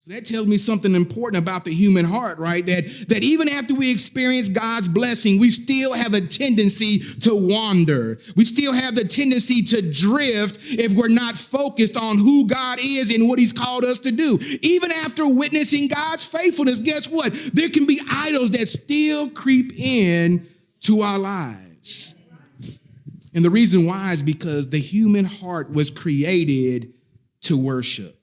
So that tells me something important about the human heart, right? That even after we experience God's blessing, we still have a tendency to wander. We still have the tendency to drift if we're not focused on who God is and what he's called us to do. Even after witnessing God's faithfulness, guess what? There can be idols that still creep in to our lives. And the reason why is because the human heart was created to worship.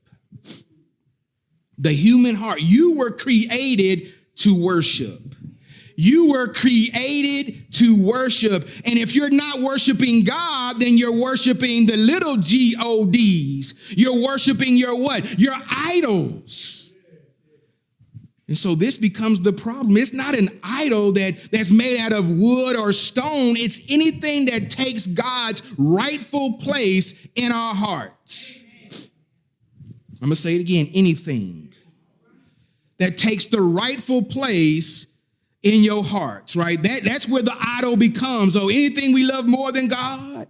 The human heart, you were created to worship. You were created to worship. And if you're not worshiping God, then you're worshiping the little gods. You're worshiping your what? Your idols. And so this becomes the problem. It's not an idol that's made out of wood or stone. It's anything that takes God's rightful place in our hearts. I'm going to say it again, anything that takes the rightful place in your hearts, right? That's where the idol becomes. So anything we love more than God,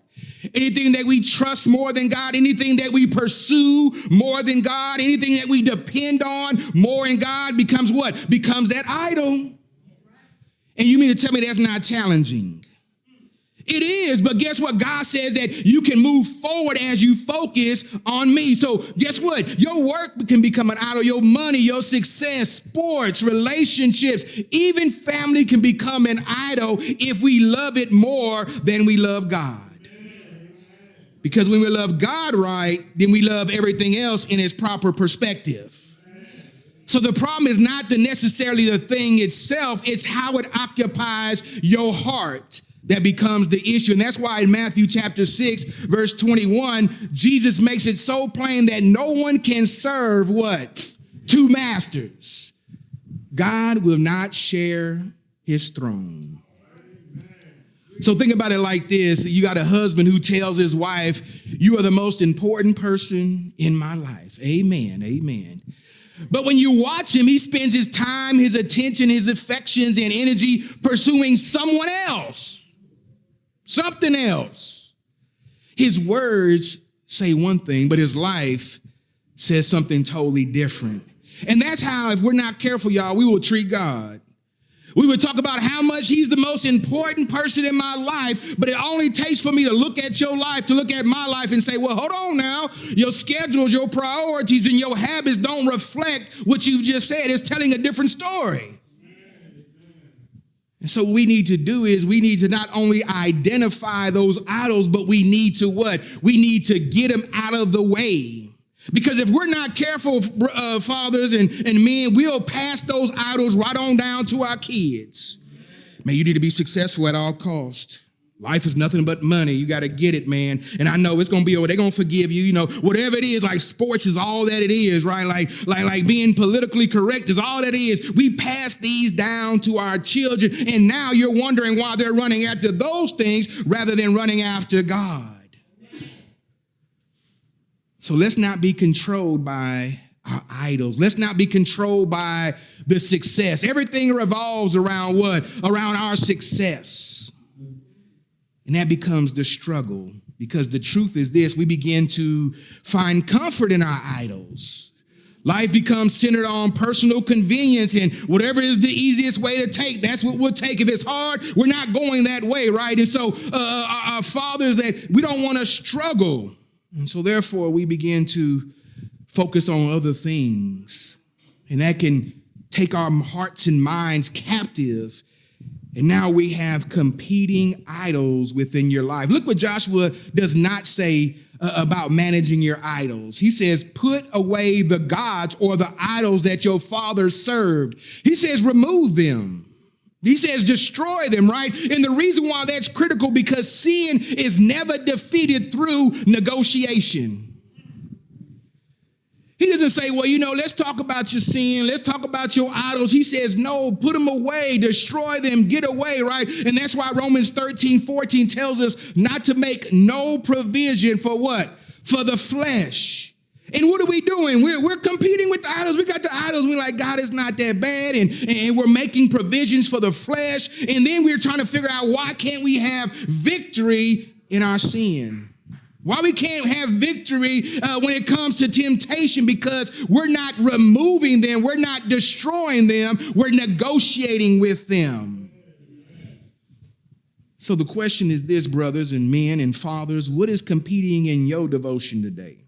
anything that we trust more than God, anything that we pursue more than God, anything that we depend on more than God becomes what? Becomes that idol. And you mean to tell me that's not challenging? It is, but guess what? God says that you can move forward as you focus on me. So guess what? Your work can become an idol. Your money, your success, sports, relationships, even family can become an idol if we love it more than we love God. Because when we love God right, then we love everything else in its proper perspective. So the problem is not necessarily the thing itself, it's how it occupies your heart that becomes the issue. And that's why in Matthew chapter 6, verse 21, Jesus makes it so plain that no one can serve what? Two masters. God will not share his throne. So think about it like this. You got a husband who tells his wife, you are the most important person in my life. Amen, amen. But when you watch him, he spends his time, his attention, his affections, and energy pursuing someone else. Something else. His words say one thing, but his life says something totally different. And that's how, if we're not careful, y'all, we will treat God. We would talk about how much he's the most important person in my life, but it only takes for me to look at your life, to look at my life and say, well, hold on now. Your schedules, your priorities, and your habits don't reflect what you've just said. It's telling a different story. And so what we need to do is we need to not only identify those idols, but we need to what? We need to get them out of the way. Because if we're not careful, fathers and men, we'll pass those idols right on down to our kids. Man, you need to be successful at all costs. Life is nothing but money. You got to get it, man. And I know it's going to be over. They're going to forgive you. You know, whatever it is, like sports is all that it is, right? Like being politically correct is all that it is. We pass these down to our children. And now you're wondering why they're running after those things rather than running after God. So let's not be controlled by our idols. Let's not be controlled by the success. Everything revolves around what? Around our success. And that becomes the struggle, because the truth is this: we begin to find comfort in our idols. Life becomes centered on personal convenience, and whatever is the easiest way to take, that's what we'll take. If it's hard, we're not going that way, right? And so our fathers, that we don't want to struggle. And so therefore we begin to focus on other things, and that can take our hearts and minds captive. And now we have competing idols within your life. Look what Joshua does not say about managing your idols. He says, put away the gods or the idols that your fathers served. He says, remove them. He says, destroy them, right? And the reason why that's critical, because sin is never defeated through negotiation. He doesn't say, well, let's talk about your sin. Let's talk about your idols. He says, no, put them away, destroy them, get away, right? And that's why Romans 13:14 tells us not to make no provision for what? For the flesh. And what are we doing? We're competing with the idols. We got the idols. We're like, God is not that bad. And we're making provisions for the flesh. And then we're trying to figure out, why can't we have victory in our sin? Why we can't have victory when it comes to temptation? Because we're not removing them. We're not destroying them. We're negotiating with them. So the question is this, brothers and men and fathers, what is competing in your devotion today?